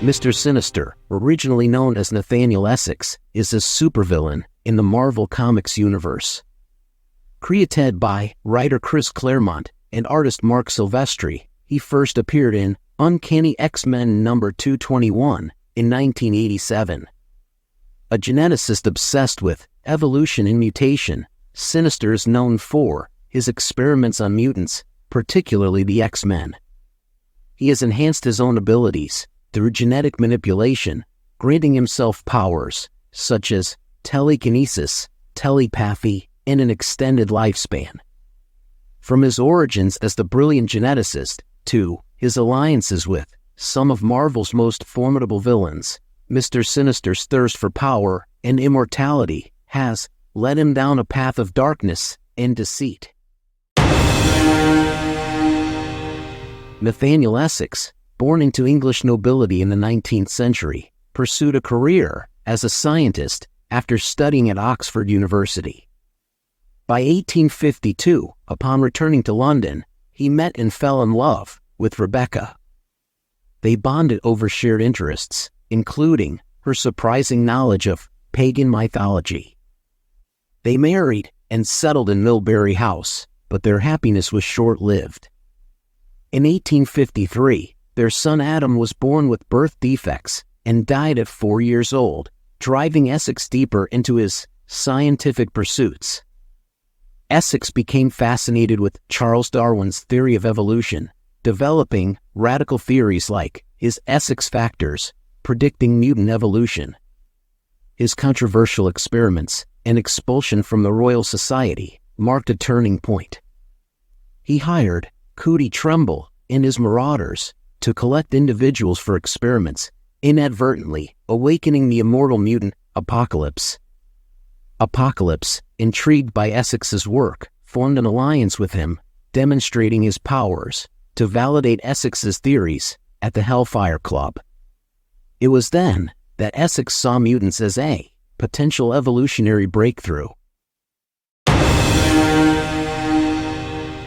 Mister Sinister, originally known as Nathaniel Essex, is a supervillain in the Marvel Comics universe. Created by writer Chris Claremont and artist Marc Silvestri, he first appeared in Uncanny X-Men number 221 in 1987. A geneticist obsessed with evolution and mutation, Sinister is known for his experiments on mutants, particularly the X-Men. He has enhanced his own abilities through genetic manipulation, granting himself powers such as telekinesis, telepathy, and an extended lifespan. From his origins as the brilliant geneticist to his alliances with some of Marvel's most formidable villains, Mister Sinister's thirst for power and immortality has led him down a path of darkness and deceit. Nathaniel Essex, born into English nobility in the 19th century, pursued a career as a scientist after studying at Oxford University. By 1852, upon returning to London, he met and fell in love with Rebecca. They bonded over shared interests, including her surprising knowledge of pagan mythology. They married and settled in Millbury House, but their happiness was short-lived. In 1853, their son Adam was born with birth defects and died at 4 years old, driving Essex deeper into his scientific pursuits. Essex became fascinated with Charles Darwin's theory of evolution, developing radical theories like his Essex factors, predicting mutant evolution. His controversial experiments and expulsion from the Royal Society marked a turning point. He hired Cootie Trumbull and his marauders to collect individuals for experiments, inadvertently awakening the immortal mutant Apocalypse. Apocalypse, intrigued by Essex's work, formed an alliance with him, demonstrating his powers to validate Essex's theories at the Hellfire Club. It was then that Essex saw mutants as a potential evolutionary breakthrough.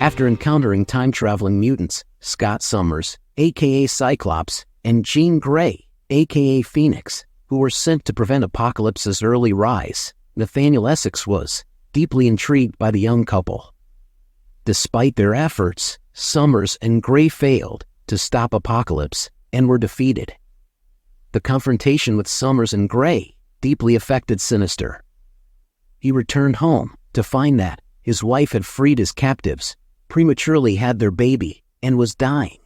After encountering time-traveling mutants, Scott Summers, aka Cyclops, and Jean Grey, aka Phoenix, who were sent to prevent Apocalypse's early rise, Nathaniel Essex was deeply intrigued by the young couple. Despite their efforts, Summers and Grey failed to stop Apocalypse and were defeated. The confrontation with Summers and Grey deeply affected Sinister. He returned home to find that his wife had freed his captives, prematurely had their baby, and was dying.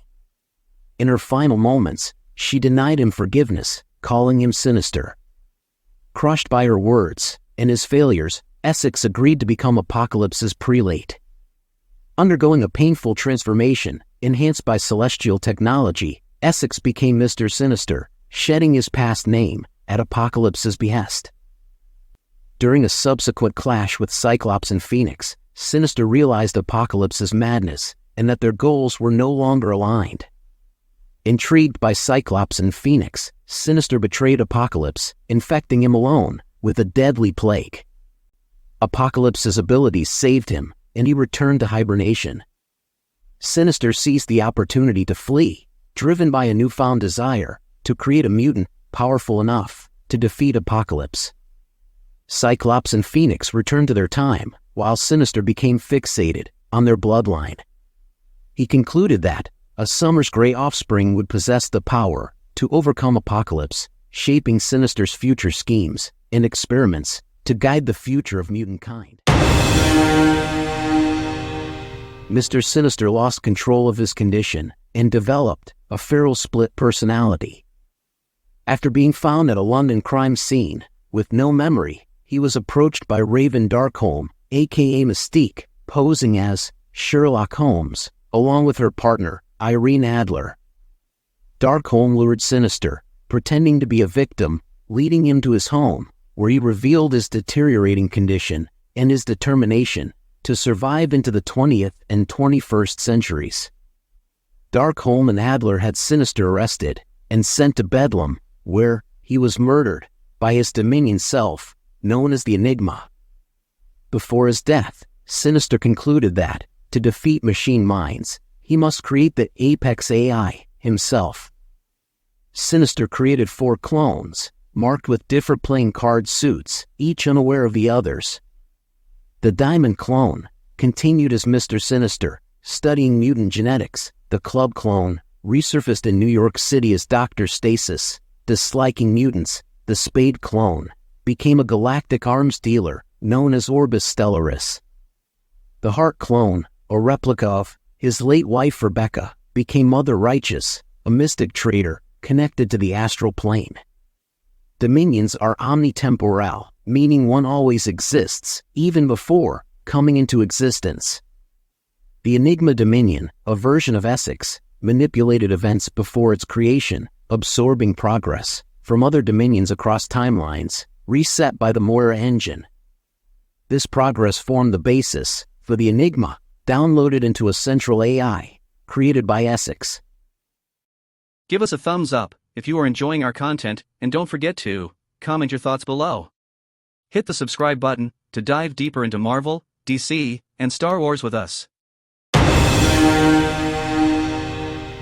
In her final moments, she denied him forgiveness, calling him sinister. Crushed by her words and his failures, Essex agreed to become Apocalypse's prelate. Undergoing a painful transformation, enhanced by celestial technology, Essex became Mister Sinister, shedding his past name at Apocalypse's behest. During a subsequent clash with Cyclops and Phoenix, Sinister realized Apocalypse's madness and that their goals were no longer aligned. Intrigued by Cyclops and Phoenix, Sinister betrayed Apocalypse, infecting him alone with a deadly plague. Apocalypse's abilities saved him, and he returned to hibernation. Sinister seized the opportunity to flee, driven by a newfound desire to create a mutant powerful enough to defeat Apocalypse. Cyclops and Phoenix returned to their time, while Sinister became fixated on their bloodline. He concluded that a Summers Grey offspring would possess the power to overcome Apocalypse, shaping Sinister's future schemes and experiments to guide the future of mutant kind. Mister Sinister lost control of his condition and developed a feral split personality. After being found at a London crime scene with no memory, he was approached by Raven Darkholme, aka Mystique, posing as Sherlock Holmes, along with her partner, Irene Adler. Darkholme lured Sinister, pretending to be a victim, leading him to his home, where he revealed his deteriorating condition and his determination to survive into the 20th and 21st centuries. Darkholme and Adler had Sinister arrested and sent to Bedlam, where he was murdered by his Dominion self, known as the Enigma. Before his death, Sinister concluded that, to defeat machine minds, he must create the Apex AI himself. Sinister created 4 clones, marked with different playing card suits, each unaware of the others. The Diamond clone continued as Mister Sinister, studying mutant genetics. The Club clone resurfaced in New York City as Dr. Stasis, disliking mutants. The Spade clone became a galactic arms dealer known as Orbis Stellaris. The Heart clone, a replica of his late wife Rebecca, became Mother Righteous, a mystic trader connected to the astral plane. Dominions are omnitemporal, meaning one always exists, even before coming into existence. The Enigma Dominion, a version of Essex, manipulated events before its creation, absorbing progress from other dominions across timelines, reset by the Moira engine. This progress formed the basis for the Enigma, downloaded into a central AI, created by Essex. Give us a thumbs up if you are enjoying our content, and don't forget to comment your thoughts below. Hit the subscribe button to dive deeper into Marvel, DC, and Star Wars with us.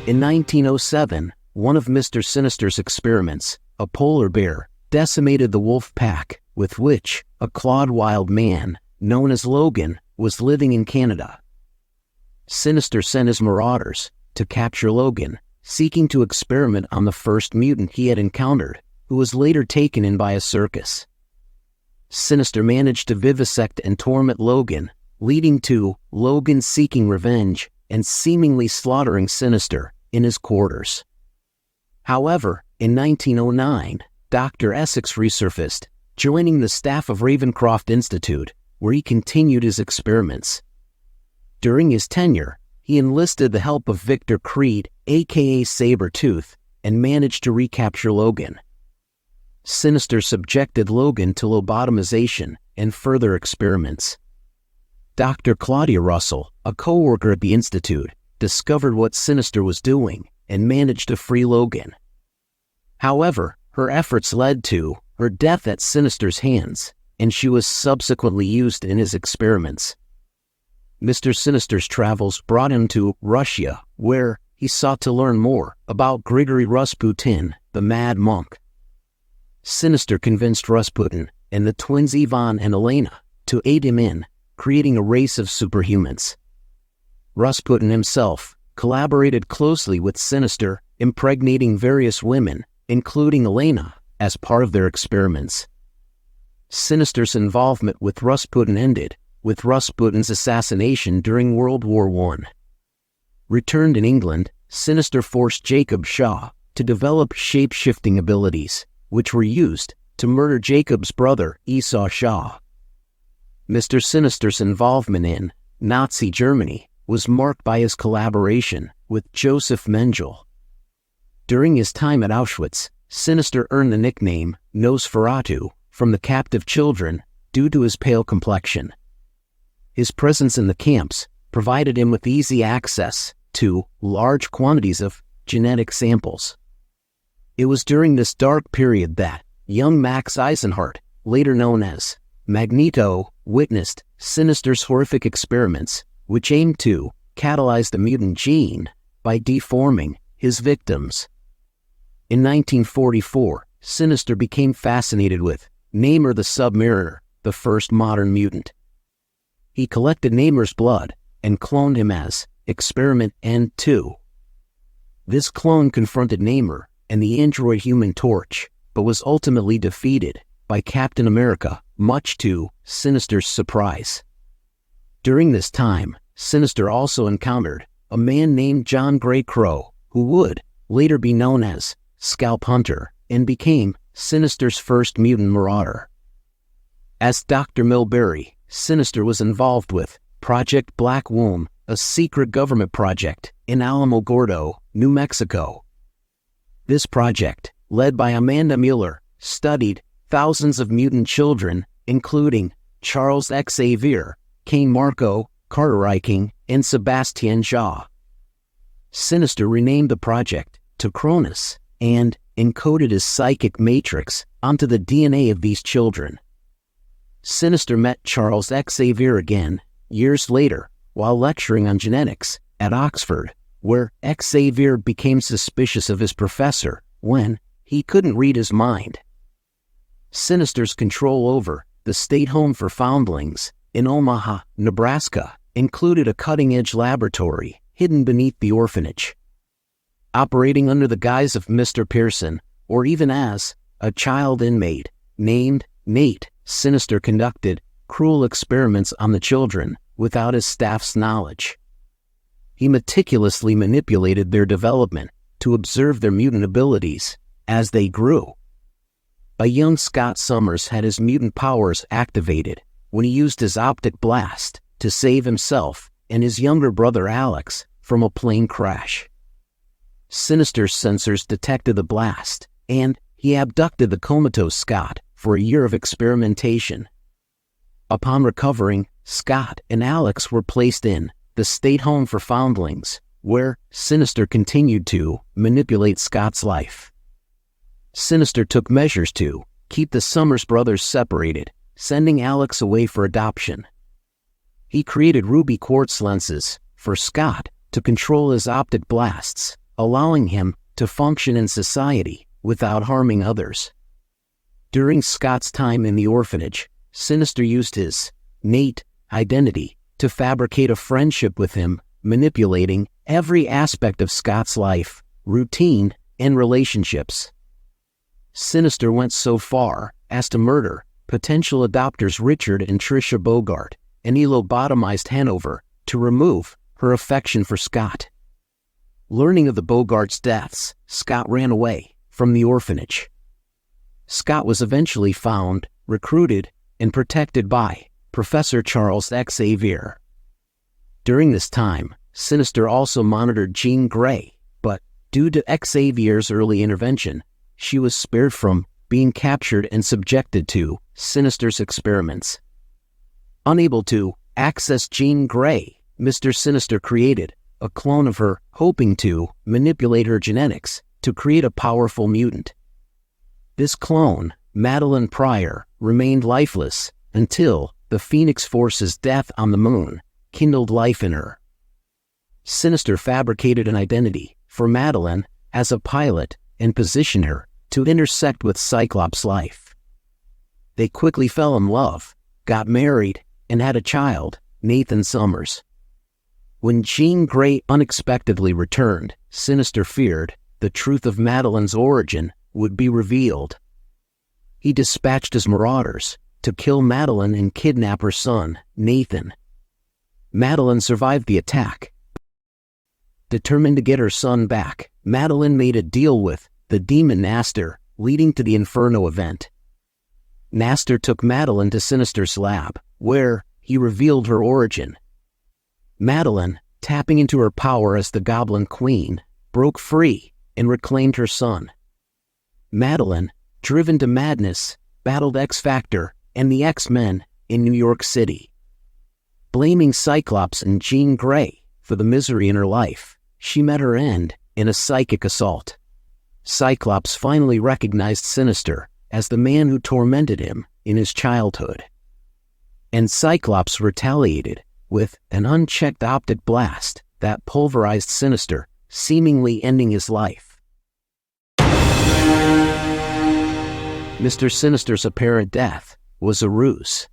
In 1907, one of Mister Sinister's experiments, a polar bear, decimated the wolf pack, with which a clawed wild man, known as Logan, was living in Canada. Sinister sent his marauders to capture Logan, seeking to experiment on the first mutant he had encountered, who was later taken in by a circus. Sinister managed to vivisect and torment Logan, leading to Logan seeking revenge and seemingly slaughtering Sinister in his quarters. However, in 1909, Dr. Essex resurfaced, joining the staff of Ravencroft Institute, where he continued his experiments. During his tenure, he enlisted the help of Victor Creed, aka Sabretooth, and managed to recapture Logan. Sinister subjected Logan to lobotomization and further experiments. Dr. Claudia Russell, a co-worker at the Institute, discovered what Sinister was doing and managed to free Logan. However, her efforts led to her death at Sinister's hands, and she was subsequently used in his experiments. Mister Sinister's travels brought him to Russia, where he sought to learn more about Grigory Rasputin, the Mad Monk. Sinister convinced Rasputin and the twins Ivan and Elena to aid him in creating a race of superhumans. Rasputin himself collaborated closely with Sinister, impregnating various women, including Elena, as part of their experiments. Sinister's involvement with Rasputin ended with Rasputin's assassination during World War I. Returned in England, Sinister forced Jacob Shaw to develop shape-shifting abilities, which were used to murder Jacob's brother, Esau Shaw. Mr. Sinister's involvement in Nazi Germany was marked by his collaboration with Joseph Mengele. During his time at Auschwitz, Sinister earned the nickname Nosferatu from the captive children due to his pale complexion. His presence in the camps provided him with easy access to large quantities of genetic samples. It was during this dark period that young Max Eisenhardt, later known as Magneto, witnessed Sinister's horrific experiments, which aimed to catalyze the mutant gene by deforming his victims. In 1944, Sinister became fascinated with Namor the Submariner, the first modern mutant. He collected Namor's blood and cloned him as Experiment N2. This clone confronted Namor and the android Human Torch, but was ultimately defeated by Captain America, much to Sinister's surprise. During this time, Sinister also encountered a man named John Grey Crow, who would later be known as Scalp Hunter and became Sinister's first mutant marauder. As Dr. Milbury, Sinister was involved with Project Black Womb, a secret government project in Alamogordo, New Mexico. This project, led by Amanda Mueller, studied thousands of mutant children, including Charles Xavier, Cain Marco, Carter Reiking, and Sebastian Shaw. Sinister renamed the project to Cronus and encoded his psychic matrix onto the DNA of these children. Sinister met Charles Xavier again, years later, while lecturing on genetics at Oxford, where Xavier became suspicious of his professor, when he couldn't read his mind. Sinister's control over the state home for foundlings in Omaha, Nebraska, included a cutting-edge laboratory hidden beneath the orphanage. Operating under the guise of Mr. Pearson, or even as a child inmate named Nate, Sinister conducted cruel experiments on the children without his staff's knowledge. He meticulously manipulated their development to observe their mutant abilities as they grew. A young Scott Summers had his mutant powers activated when he used his optic blast to save himself and his younger brother Alex from a plane crash. Sinister's sensors detected the blast, and he abducted the comatose Scott for a year of experimentation. Upon recovering, Scott and Alex were placed in the state home for foundlings, where Sinister continued to manipulate Scott's life. Sinister took measures to keep the Summers brothers separated, sending Alex away for adoption. He created ruby quartz lenses for Scott to control his optic blasts, allowing him to function in society without harming others. During Scott's time in the orphanage, Sinister used his Nate identity to fabricate a friendship with him, manipulating every aspect of Scott's life, routine, and relationships. Sinister went so far as to murder potential adopters Richard and Tricia Bogart, and he lobotomized Hanover to remove her affection for Scott. Learning of the Bogarts' deaths, Scott ran away from the orphanage. Scott was eventually found, recruited, and protected by Professor Charles Xavier. During this time, Sinister also monitored Jean Grey, but due to Xavier's early intervention, she was spared from being captured and subjected to Sinister's experiments. Unable to access Jean Grey, Mr. Sinister created a clone of her, hoping to manipulate her genetics to create a powerful mutant. This clone, Madeline Pryor, remained lifeless until the Phoenix Force's death on the moon kindled life in her. Sinister fabricated an identity for Madeline as a pilot and positioned her to intersect with Cyclops' life. They quickly fell in love, got married, and had a child, Nathan Summers. When Jean Grey unexpectedly returned, Sinister feared the truth of Madeline's origin would be revealed. He dispatched his marauders to kill Madeline and kidnap her son, Nathan. Madeline survived the attack. Determined to get her son back, Madeline made a deal with the demon Nastor, leading to the Inferno event. Nastor took Madeline to Sinister's lab, where he revealed her origin. Madeline, tapping into her power as the Goblin Queen, broke free and reclaimed her son. Madeline, driven to madness, battled X-Factor and the X-Men in New York City. Blaming Cyclops and Jean Grey for the misery in her life, she met her end in a psychic assault. Cyclops finally recognized Sinister as the man who tormented him in his childhood. And Cyclops retaliated with an unchecked optic blast that pulverized Sinister, seemingly ending his life. Mr. Sinister's apparent death was a ruse.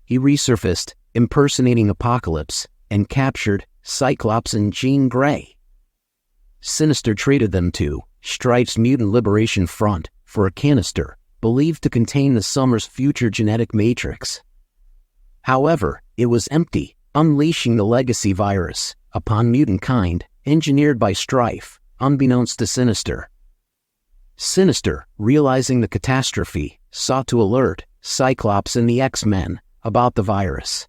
He resurfaced, impersonating Apocalypse, and captured Cyclops and Jean Grey. Sinister traded them to Strife's Mutant Liberation Front for a canister believed to contain the Summers' future genetic matrix. However, it was empty, unleashing the legacy virus upon mutant kind, engineered by Strife, unbeknownst to Sinister. Sinister, realizing the catastrophe, sought to alert Cyclops and the X-Men about the virus.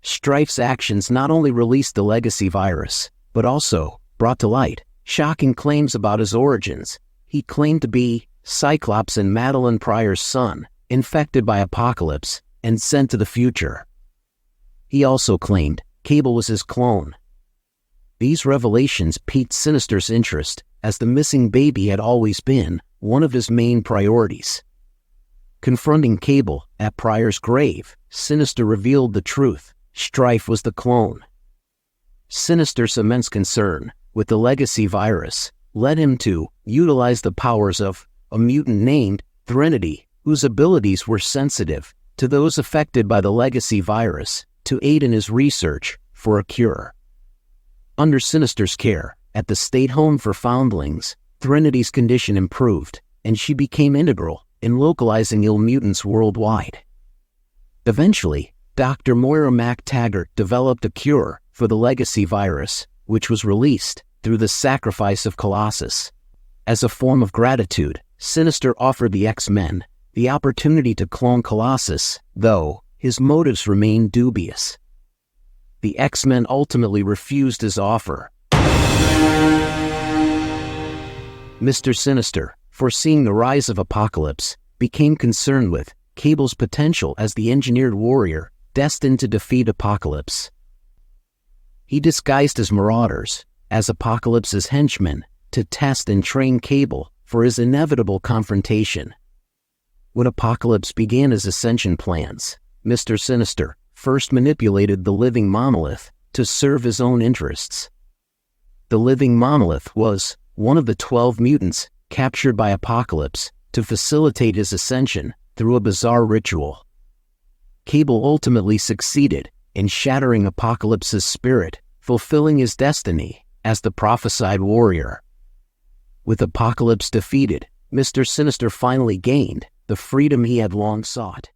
Strife's actions not only released the legacy virus, but also brought to light shocking claims about his origins. He claimed to be Cyclops and Madeline Pryor's son, infected by Apocalypse and sent to the future. He also claimed Cable was his clone. These revelations piqued Sinister's interest, as the missing baby had always been one of his main priorities. Confronting Cable at Pryor's grave, Sinister revealed the truth: Strife was the clone. Sinister's immense concern with the legacy virus led him to utilize the powers of a mutant named Threnody, whose abilities were sensitive to those affected by the legacy virus, to aid in his research for a cure. Under Sinister's care, at the state home for foundlings, Threnody's condition improved, and she became integral in localizing ill mutants worldwide. Eventually, Dr. Moira MacTaggart developed a cure for the legacy virus, which was released through the sacrifice of Colossus. As a form of gratitude, Sinister offered the X-Men the opportunity to clone Colossus, though his motives remained dubious. The X-Men ultimately refused his offer. Mr. Sinister, foreseeing the rise of Apocalypse, became concerned with Cable's potential as the engineered warrior destined to defeat Apocalypse. He disguised his marauders as Apocalypse's henchmen to test and train Cable for his inevitable confrontation. When Apocalypse began his ascension plans, Mr. Sinister first manipulated the living monolith to serve his own interests. The living monolith was one of the 12 mutants captured by Apocalypse to facilitate his ascension through a bizarre ritual. Cable ultimately succeeded in shattering Apocalypse's spirit, fulfilling his destiny as the prophesied warrior. With Apocalypse defeated, Mr. Sinister finally gained the freedom he had long sought.